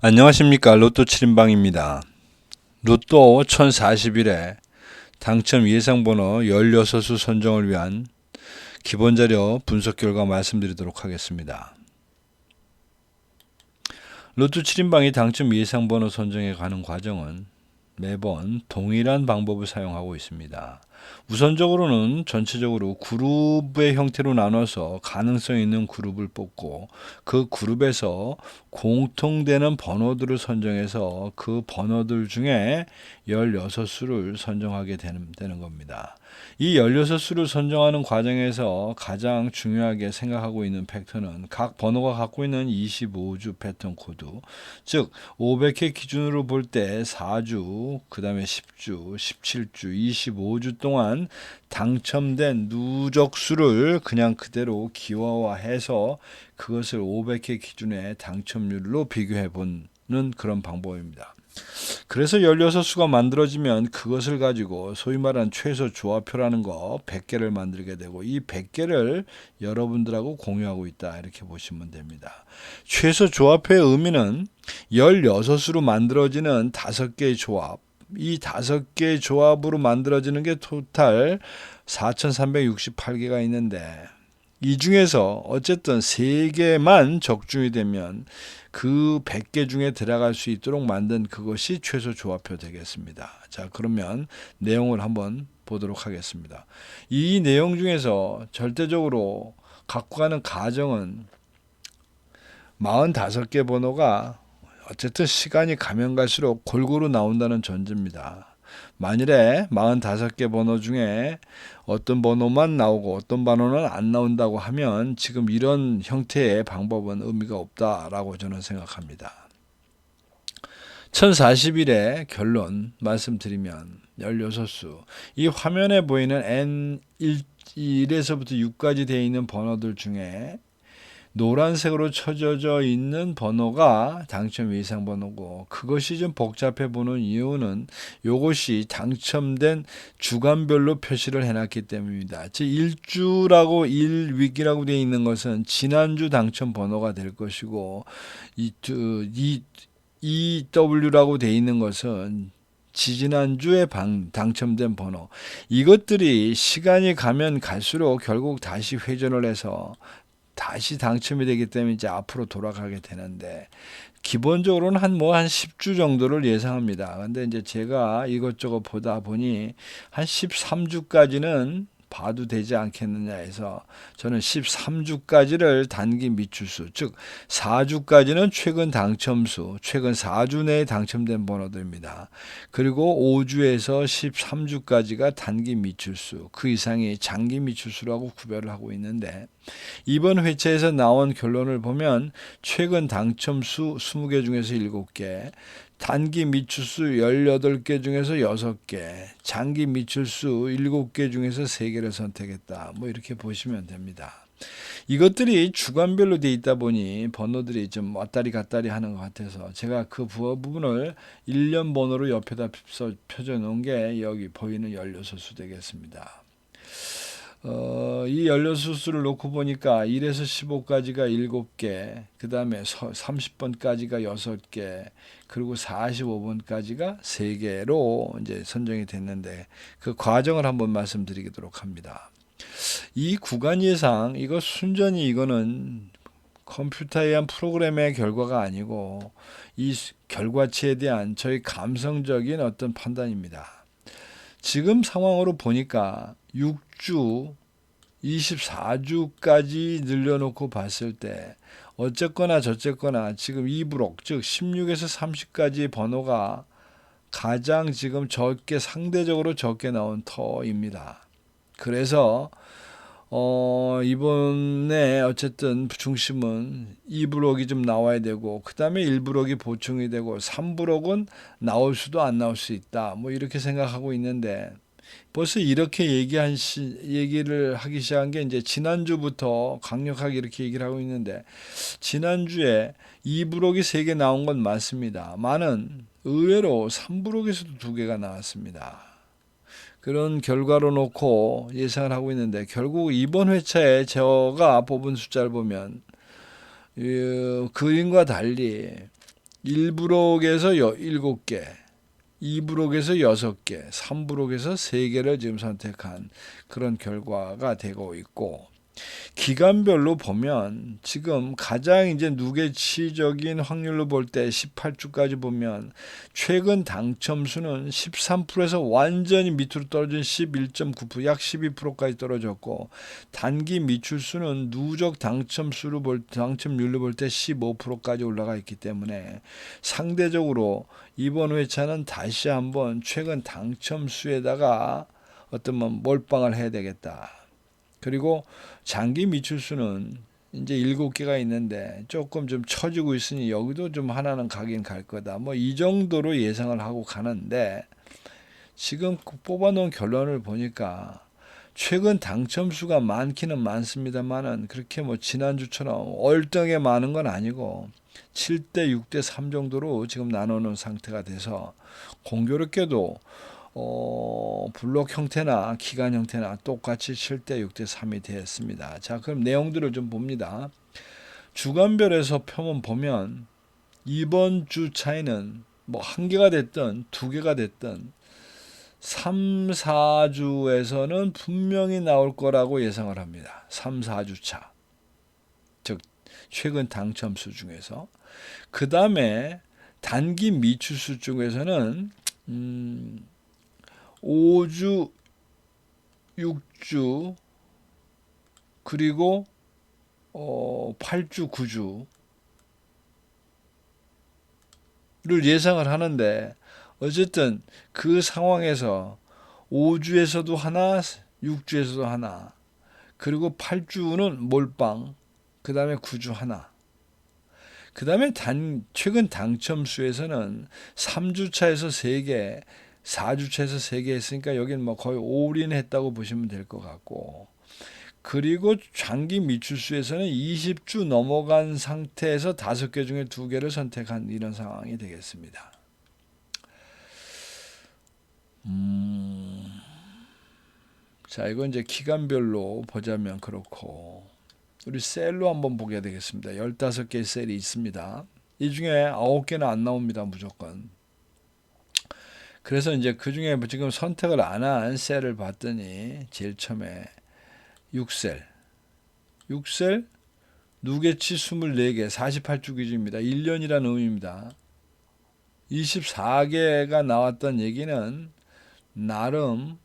안녕하십니까. 로또 7인방입니다. 로또 1041에 당첨 예상번호 16수 선정을 위한 기본자료 분석 결과 말씀드리도록 하겠습니다. 로또 7인방이 당첨 예상번호 선정에 가는 과정은 매번 동일한 방법을 사용하고 있습니다. 우선적으로는 전체적으로 그룹의 형태로 나눠서 가능성 있는 그룹을 뽑고 그 그룹에서 공통되는 번호들을 선정해서 그 번호들 중에 16수를 선정하게 되는 겁니다. 이 16수를 선정하는 과정에서 가장 중요하게 생각하고 있는 팩터는 각 번호가 갖고 있는 25주 패턴 코드, 즉 500회 기준으로 볼 때 4주, 그 다음에 10주, 17주, 25주 동안 당첨된 누적수를 그냥 그대로 기호화해서 그것을 500회 기준의 당첨률로 비교해 보는 그런 방법입니다. 그래서 16수가 만들어지면 그것을 가지고 소위 말하는 최소 조합표라는 거 100개를 만들게 되고 이 100개를 여러분들하고 공유하고 있다, 이렇게 보시면 됩니다. 최소 조합표의 의미는 16수로 만들어지는 5개의 조합, 이 5개의 조합으로 만들어지는 게 토탈 4368개가 있는데 이 중에서 어쨌든 3개만 적중이 되면 그 100개 중에 들어갈 수 있도록 만든 그것이 최소 조합표 되겠습니다. 자, 그러면 내용을 한번 보도록 하겠습니다. 이 내용 중에서 절대적으로 갖고 가는 가정은 45개 번호가 어쨌든 시간이 가면 갈수록 골고루 나온다는 전제입니다. 만일에 45개 번호 중에 어떤 번호만 나오고 어떤 번호는 안 나온다고 하면 지금 이런 형태의 방법은 의미가 없다라고 저는 생각합니다. 1041의 결론 말씀드리면 16수, 이 화면에 보이는 N1에서부터 6까지 되어 있는 번호들 중에 노란색으로 쳐져져 있는 번호가 당첨 예상 번호고, 그것이 좀 복잡해 보는 이유는 이것이 당첨된 주간별로 표시를 해놨기 때문입니다. 즉 1주라고 1위기라고 되어 있는 것은 지난주 당첨 번호가 될 것이고, EW라고 되어 있는 것은 지지난주에 당첨된 번호, 이것들이 시간이 가면 갈수록 결국 다시 회전을 해서 다시 당첨이 되기 때문에 이제 앞으로 돌아가게 되는데, 기본적으로는 한 10주 정도를 예상합니다. 근데 이제 제가 이것저것 보다 보니 한 13주까지는 봐도 되지 않겠느냐 해서 저는 13주까지를 단기 미추수, 즉 4주까지는 최근 당첨수, 최근 4주 내에 당첨된 번호들입니다. 그리고 5주에서 13주까지가 단기 미추수, 그 이상이 장기 미추수라고 구별을 하고 있는데, 이번 회차에서 나온 결론을 보면 최근 당첨수 20개 중에서 7개, 단기 미추수 18개 중에서 6개, 장기 미추수 7개 중에서 3개를 선택했다, 이렇게 보시면 됩니다. 이것들이 주간별로 돼 있다 보니 번호들이 좀 왔다리 갔다리 하는 것 같아서 제가 그 부분을 1년 번호로 옆에다 펴져 놓은 게 여기 보이는 16수 되겠습니다. 이 16수를 놓고 보니까 1에서 15까지가 7개, 그 다음에 30번까지가 6개, 그리고 45번까지가 3개로 이제 선정이 됐는데, 그 과정을 한번 말씀드리도록 합니다. 이 구간 예상, 이거 순전히 이거는 컴퓨터에 의한 프로그램의 결과가 아니고 이 결과치에 대한 저희 감성적인 어떤 판단입니다. 지금 상황으로 보니까 6주, 24주까지 늘려놓고 봤을 때 어쨌거나 저쨌거나 지금 2브록, 즉 16에서 30까지 번호가 가장 지금 상대적으로 적게 나온 터입니다. 그래서 이번에 어쨌든 중심은 2브록이 좀 나와야 되고, 그 다음에 1브록이 보충이 되고 3브록은 나올 수도 안 나올 수 있다, 이렇게 생각하고 있는데, 벌써 이렇게 얘기를 하기 시작한 게 이제 지난주부터 강력하게 이렇게 얘기를 하고 있는데, 지난주에 2브록이 3개 나온 건 맞습니다. 많은 의외로 3브록에서도 2개가 나왔습니다. 그런 결과로 놓고 예상을 하고 있는데, 결국 이번 회차에 제가 뽑은 숫자를 보면 그림과 달리 1브록에서 7개, 2브록에서 6개, 3브록에서 3개를 지금 선택한 그런 결과가 되고 있고, 기간별로 보면 지금 가장 이제 누계치적인 확률로 볼 때 18주까지 보면 최근 당첨 수는 13%에서 완전히 밑으로 떨어진 11.9%, 약 12%까지 떨어졌고, 단기 미출 수는 누적 당첨률로 볼 때 15%까지 올라가 있기 때문에 상대적으로 이번 회차는 다시 한번 최근 당첨 수에다가 어떤 몰빵을 해야 되겠다. 그리고 장기 미출수는 이제 7개가 있는데 조금 좀 처지고 있으니 여기도 좀 하나는 가긴 갈 거다. 뭐 이 정도로 예상을 하고 가는데, 지금 뽑아놓은 결론을 보니까 최근 당첨수가 많기는 많습니다만은 그렇게 뭐 지난주처럼 얼등에 많은 건 아니고 7대 6대 3 정도로 지금 나눠놓은 상태가 돼서 공교롭게도 블록 형태나 기간 형태나 똑같이 7대 6대 3이 되었습니다. 자, 그럼 내용들을 좀 봅니다. 주간별에서 표면 보면 이번 주 차이는 뭐 한 개가 됐든 두 개가 됐든 3, 4주에서는 분명히 나올 거라고 예상을 합니다. 3, 4주 차. 즉 최근 당첨수 중에서. 그 다음에 단기 미추수 중에서는 5주, 6주, 그리고 8주, 9주를 예상을 하는데, 어쨌든 그 상황에서 5주에서도 하나, 6주에서도 하나, 그리고 8주는 몰빵, 그 다음에 9주 하나. 그 다음에 최근 당첨수에서는 3주차에서 3개, 4주차에서 3개 했으니까 여기는 뭐 거의 올인했다고 보시면 될 것 같고, 그리고 장기 미출수에서는 20주 넘어간 상태에서 5개 중에 2개를 선택한 이런 상황이 되겠습니다. 자, 이건 이제 기간별로 보자면 그렇고, 우리 셀로 한번 보게 되겠습니다. 15개의 셀이 있습니다. 이 중에 9개는 안 나옵니다, 무조건. 그래서 이제 그 중에 지금 선택을 안 한 셀을 봤더니 제일 처음에 6셀, 누계치 24개, 48주 기준입니다. 1년이라는 의미입니다. 24개가 나왔던 얘기는 나름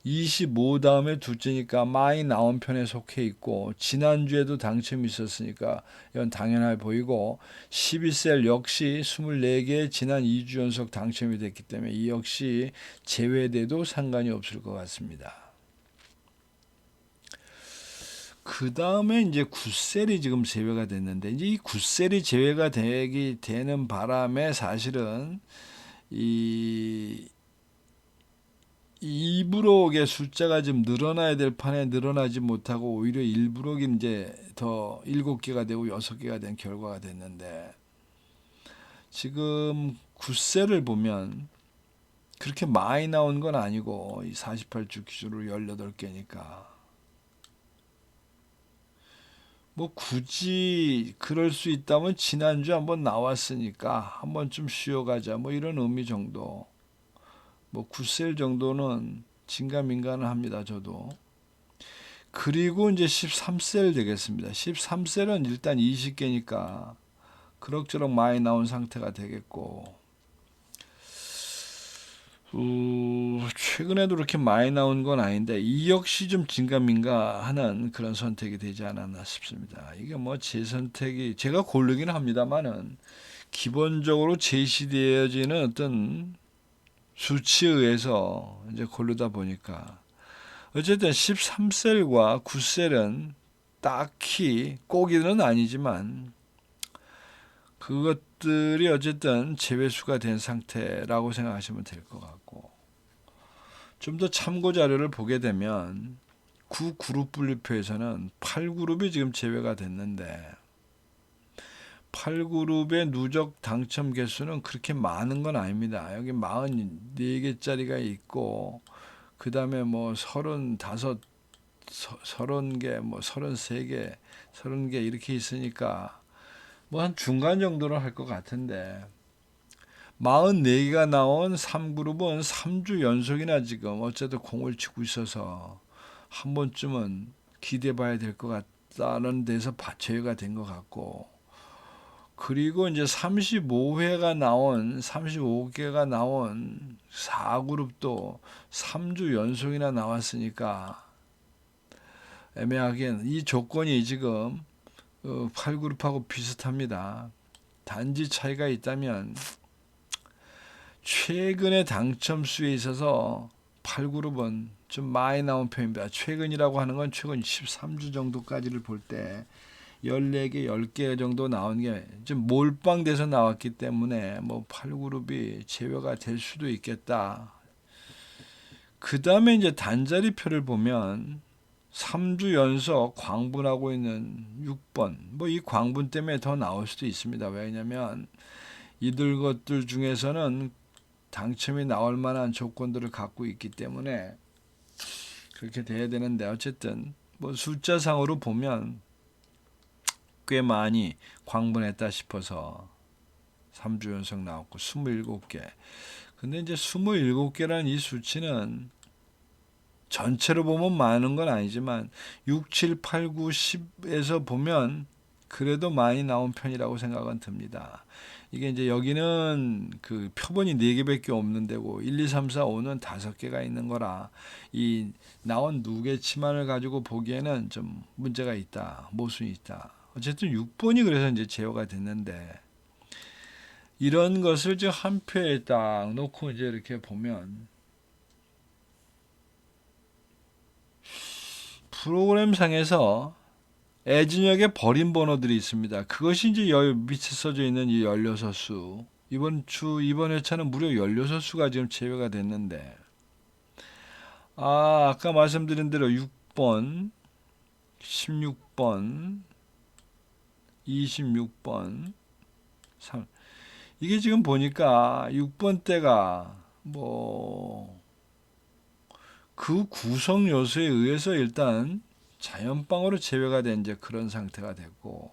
25 다음에 둘째니까 많이 나온 편에 속해 있고, 지난주에도 당첨이 있었으니까 이건 당연해 보이고, 12셀 역시 24개 지난 2주 연속 당첨이 됐기 때문에 이 역시 제외돼도 상관이 없을 것 같습니다. 그 다음에 이제 9셀이 지금 제외가 됐는데, 이제 이 9셀이 제외가 되는 바람에 사실은 이 2브록의 숫자가 좀 늘어나야 될 판에 늘어나지 못하고 오히려 1브록이 이제 더 7개가 되고 6개가 된 결과가 됐는데, 지금 9셀을 보면 그렇게 많이 나온 건 아니고 이 48주 기준으로 18개니까 뭐 굳이 그럴 수 있다면 지난주 한번 나왔으니까 한번 좀 쉬어가자 뭐 이런 의미 정도. 뭐 9셀 정도는 진감인가는 합니다, 저도. 그리고 이제 13셀 되겠습니다. 13셀은 일단 20개니까 그럭저럭 많이 나온 상태가 되겠고, 최근에도 그렇게 많이 나온 건 아닌데 이 역시 좀 진감인가 하는 그런 선택이 되지 않았나 싶습니다. 이게 뭐 제 선택이, 제가 고르긴 합니다만은 기본적으로 제시되어지는 어떤 수치에 의해서 이제 고르다 보니까, 어쨌든 13셀과 9셀은 딱히 꼭이는 아니지만 그것들이 어쨌든 제외수가 된 상태라고 생각하시면 될 것 같고, 좀 더 참고 자료를 보게 되면 9그룹 분류표에서는 8그룹이 지금 제외가 됐는데, 8그룹의 누적 당첨 개수는 그렇게 많은 건 아닙니다. 여기 44개짜리가 있고, 그 다음에 뭐 35, 30개, 뭐 33개, 30개 이렇게 있으니까 뭐 한 중간 정도로 할 것 같은데 44개가 나온 3그룹은 3주 연속이나 지금 어쨌든 공을 치고 있어서 한 번쯤은 기대해 봐야 될 것 같다는 데서 제외가 된 것 같고, 그리고 이제 35개가 나온 4그룹도 3주 연속이나 나왔으니까 애매하긴 이 조건이 지금 8그룹하고 비슷합니다. 단지 차이가 있다면 최근의 당첨 수에 있어서 8그룹은 좀 많이 나온 편입니다. 최근이라고 하는 건 최근 13주 정도까지를 볼 때 14개, 10개 정도 나온 게 좀 몰빵돼서 나왔기 때문에 뭐 8그룹이 제외가 될 수도 있겠다. 그 다음에 이제 단자리표를 보면 3주 연속 광분하고 있는 6번. 뭐 이 광분 때문에 더 나올 수도 있습니다. 왜냐면 이들 것들 중에서는 당첨이 나올 만한 조건들을 갖고 있기 때문에 그렇게 돼야 되는데, 어쨌든 뭐 숫자상으로 보면 꽤 많이 광분했다 싶어서 3주 연속 나왔고 27개. 근데 이제 27개라는 이 수치는 전체로 보면 많은 건 아니지만 6, 7, 8, 9, 10에서 보면 그래도 많이 나온 편이라고 생각은 듭니다. 이게 이제 여기는 그 표본이 4개밖에 없는 데고 1, 2, 3, 4, 5는 5개가 있는 거라 이 나온 누계치만을 가지고 보기에는 좀 문제가 있다. 모순이 있다. 어쨌든 6번이 그래서 이제 제어가 됐는데, 이런 것을 지금 한 표에 딱 놓고 이제 이렇게 보면 프로그램 상에서 애진역에 버린 번호들이 있습니다. 그것이 이제 밑에 써져 있는 이 16수. 이번 회차는 무려 16수가 지금 제외가 됐는데, 아까 말씀드린 대로 6번, 16번, 26번, 3. 이게 지금 보니까 6번 때가 뭐 그 구성 요소에 의해서 일단 자연방으로 제외가 된 이제 그런 상태가 됐고,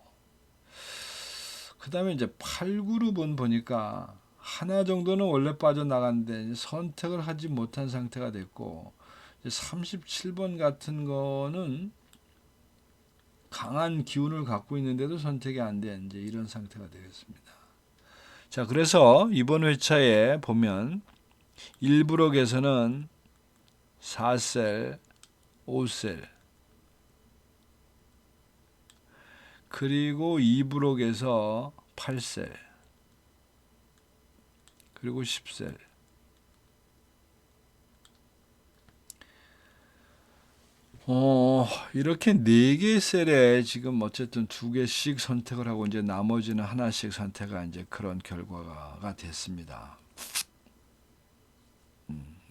그 다음에 이제 8그룹은 보니까 하나 정도는 원래 빠져나갔는데 선택을 하지 못한 상태가 됐고, 37번 같은 거는 강한 기운을 갖고 있는데도 선택이 안 된 이제 이런 상태가 되겠습니다. 자, 그래서 이번 회차에 보면 1부록에서는 4셀, 5셀, 그리고 2부록에서 8셀, 그리고 10셀. 이렇게 4개 셀에 지금 어쨌든 2개씩 선택을 하고 이제 나머지는 하나씩 선택한 이제 그런 결과가 됐습니다.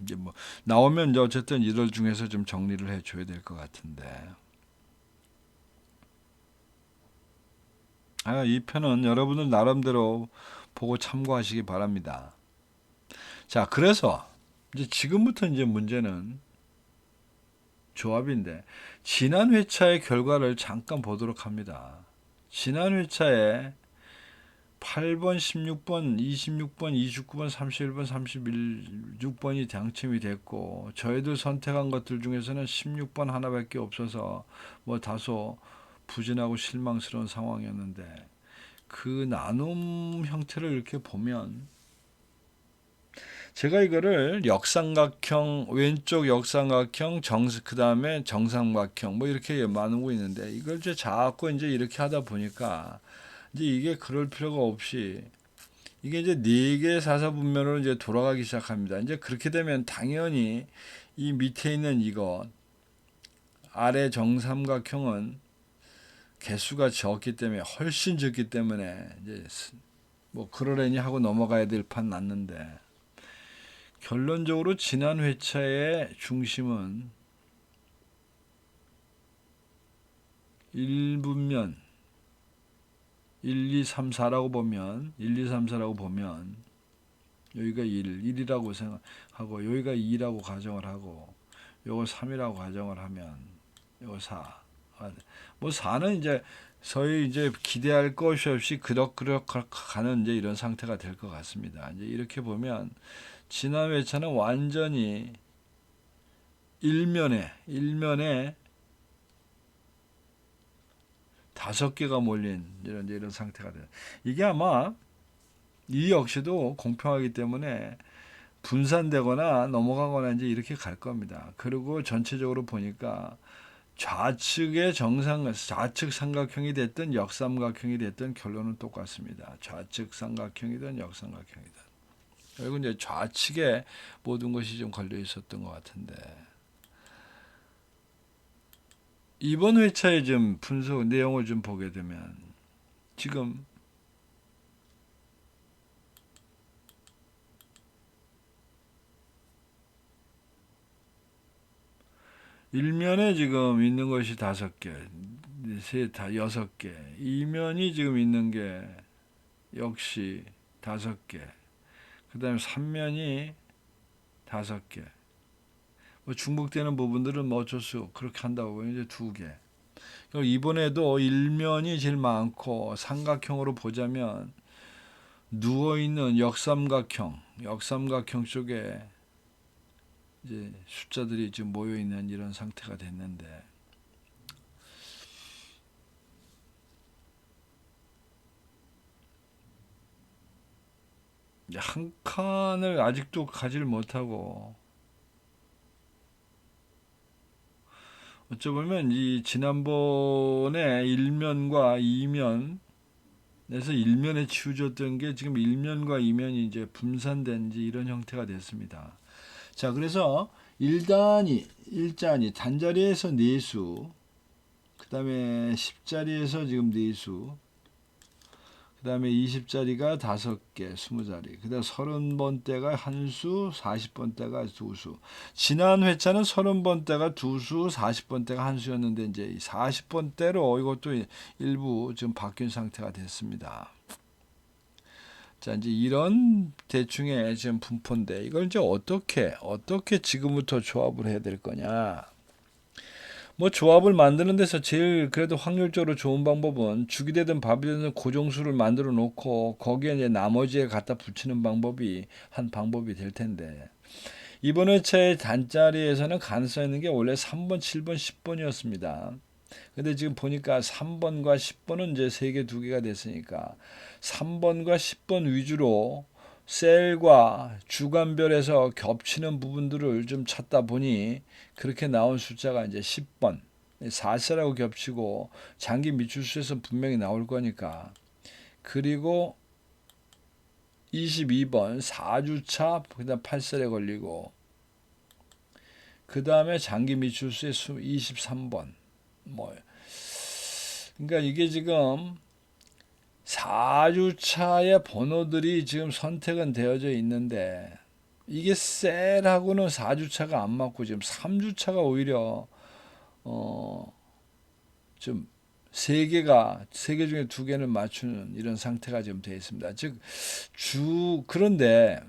이제 뭐 나오면 이제 어쨌든 이들 중에서 좀 정리를 해줘야 될 것 같은데, 이 편은 여러분들 나름대로 보고 참고하시기 바랍니다. 자, 그래서 이제 지금부터 이제 문제는 조합인데, 지난 회차의 결과를 잠깐 보도록 합니다. 지난 회차에 8번, 16번, 26번, 29번, 31번, 36번이 당첨이 됐고, 저희들 선택한 것들 중에서는 16번 하나밖에 없어서 뭐 다소 부진하고 실망스러운 상황이었는데, 그 나눔 형태를 이렇게 보면 제가 이거를 역삼각형, 왼쪽 역삼각형, 그 다음에 정삼각형, 뭐 이렇게 나누고 있는데, 이걸 이제 자꾸 이제 이렇게 하다 보니까, 이제 이게 그럴 필요가 없이, 이게 이제 4개의 사사분면으로 이제 돌아가기 시작합니다. 이제 그렇게 되면 당연히 이 밑에 있는 이거, 아래 정삼각형은 개수가 적기 때문에, 훨씬 적기 때문에, 이제 뭐 그러려니 하고 넘어가야 될 판 났는데, 결론적으로 지난 회차의 중심은 1분면 1, 2, 3, 4라고 보면 1, 2, 3, 4라고 보면 여기가 1이라고 생각하고 여기가 2라고 가정을 하고 요거 3이라고 가정을 하면 요거 4, 뭐 4는 이제 소위 이제 기대할 것이 없이 그럭그럭 가는 이제 이런 상태가 될 것 같습니다. 이제 이렇게 보면 지난 회차는 완전히 일면에 5개가 몰린 이런 상태가 돼요. 이게 아마 이 역시도 공평하기 때문에 분산되거나 넘어가거나 이제 이렇게 갈 겁니다. 그리고 전체적으로 보니까 좌측의 좌측 삼각형이 됐든 역삼각형이 됐든 결론은 똑같습니다. 좌측 삼각형이든 역삼각형이든. 그리고 이제 좌측에 모든 것이 좀 걸려 있었던 것 같은데. 이번 회차의 좀 분석 내용을 좀 보게 되면 지금 일면에 지금 있는 것이 5개, 다 6개. 이면이 지금 있는 게 역시 5개. 그 다음에 3면이 5개. 뭐 중복되는 부분들은 뭐 어쩔 수 없고 그렇게 한다고 이제 2개. 이번에도 일면이 제일 많고 삼각형으로 보자면 누워있는 역삼각형 쪽에 이제 숫자들이 지금 모여있는 이런 상태가 됐는데 한 칸을 아직도 가지를 못하고 어쩌면 이 지난번에 1면과 2면에서 1면에 치우쳤던 게 지금 1면과 2면이 이제 분산된 이제 이런 형태가 됐습니다. 자, 그래서 1단위 단자리에서 4수, 그 다음에 10자리에서 지금 4수, 그 다음에 20자리가 5개, 20자리, 그 다음 30번대가 1수, 40번대가 2수. 지난 회차는 30번대가 2수, 40번대가 1수였는데 이제 40번대로 이것도 일부 지금 바뀐 상태가 됐습니다. 자, 이제 이런 대충의 지금 분포인데 이걸 이제 어떻게 지금부터 조합을 해야 될 거냐? 뭐 조합을 만드는 데서 제일 그래도 확률적으로 좋은 방법은 죽이 되든 밥이 되든 고정수를 만들어 놓고 거기에 이제 나머지에 갖다 붙이는 방법이 한 방법이 될 텐데 이번 회차의 단자리에서는 가능성 있는 게 원래 3번, 7번, 10번이었습니다. 근데 지금 보니까 3번과 10번은 이제 3개, 2개가 됐으니까 3번과 10번 위주로 셀과 주간별에서 겹치는 부분들을 좀 찾다 보니 그렇게 나온 숫자가 이제 10번 4셀하고 겹치고 장기 미출수에서 분명히 나올 거니까 그리고 22번 4주차 그다음 8셀에 걸리고 그 다음에 장기 미출수의 23번 뭐 그러니까 이게 지금 4주차의 번호들이 지금 선택은 되어져 있는데 이게 셀하고는 4주차가 안 맞고 지금 3주차가 오히려 좀 세 개 중에 2개는 맞추는 이런 상태가 지금 되어 있습니다. 즉 그런데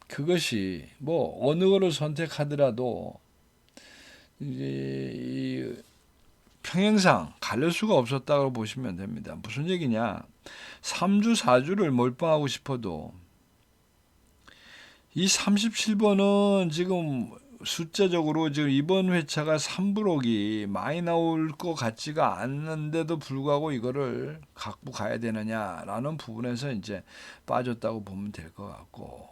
그것이 뭐 어느 거를 선택하더라도 이제 평행상 가릴 수가 없었다고 보시면 됩니다. 무슨 얘기냐? 3주, 4주를 몰빵하고 싶어도 이 37번은 지금 숫자적으로 지금 이번 회차가 3부록이 많이 나올 것 같지가 않는데도 불구하고 이거를 갖고 가야 되느냐라는 부분에서 이제 빠졌다고 보면 될 것 같고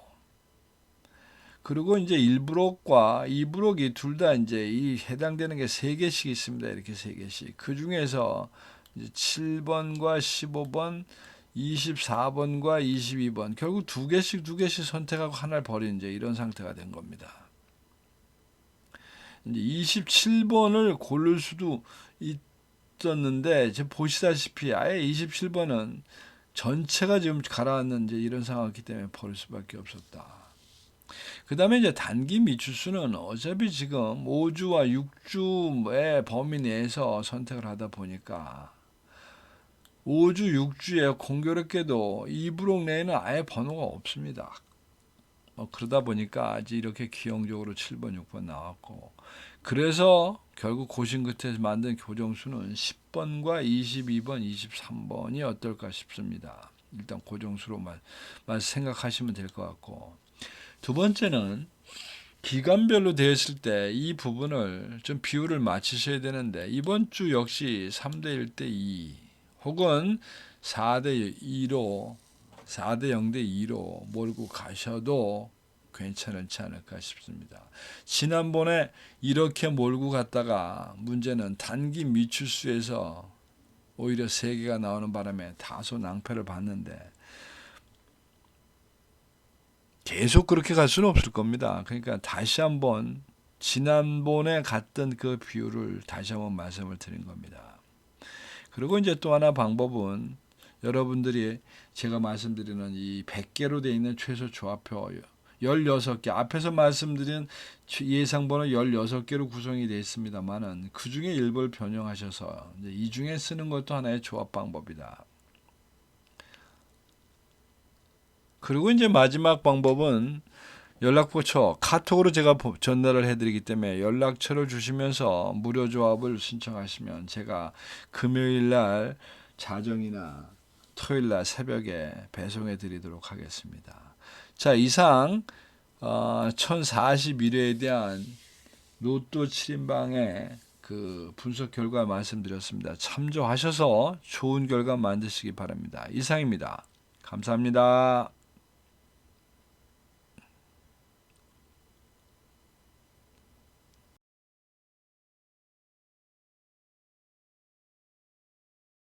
그리고 이제 1부록과 2부록이 둘 다 이제 이 해당되는 게 3개씩 있습니다. 이렇게 3개씩. 그 중에서 이제 7번과 15번, 24번과 22번. 결국 2개씩 선택하고 하나를 버린 이제 이런 상태가 된 겁니다. 이제 27번을 고를 수도 있었는데, 지금 보시다시피 아예 27번은 전체가 지금 가라앉는 이제 이런 상황이기 때문에 버릴 수밖에 없었다. 그 다음에 이제 단기 미출수는 어차피 지금 5주와 6주의 범위 내에서 선택을 하다 보니까 5주, 6주에 공교롭게도 2부록 내에는 아예 번호가 없습니다. 그러다 보니까 이제 이렇게 기형적으로 7번, 6번 나왔고 그래서 결국 고심 끝에 만든 교정수는 10번과 22번, 23번이 어떨까 싶습니다. 일단 고정수로만 생각하시면 될 것 같고, 두 번째는 기간별로 되었을 때 이 부분을 좀 비율을 맞추셔야 되는데, 이번 주 역시 3대 1대 2 혹은 4대 2로 4대 0대 2로 몰고 가셔도 괜찮지 않을까 싶습니다. 지난번에 이렇게 몰고 갔다가 문제는 단기 미추수에서 오히려 3개가 나오는 바람에 다소 낭패를 봤는데, 계속 그렇게 갈 수는 없을 겁니다. 그러니까 다시 한번 지난번에 갔던 그 비율을 다시 한번 말씀을 드린 겁니다. 그리고 이제 또 하나 방법은, 여러분들이 제가 말씀드리는 이 100개로 되어 있는 최소 조합표 16개, 앞에서 말씀드린 예상번호 16개로 구성이 되어 있습니다만은 그 중에 일부를 변형하셔서 이제 이 중에 쓰는 것도 하나의 조합 방법이다. 그리고 이제 마지막 방법은 연락처, 카톡으로 제가 전달을 해드리기 때문에 연락처를 주시면서 무료 조합을 신청하시면 제가 금요일날 자정이나 토요일날 새벽에 배송해 드리도록 하겠습니다. 자, 이상 1041회에 대한 로또 7인방의 그 분석 결과 말씀드렸습니다. 참조하셔서 좋은 결과 만드시기 바랍니다. 이상입니다. 감사합니다.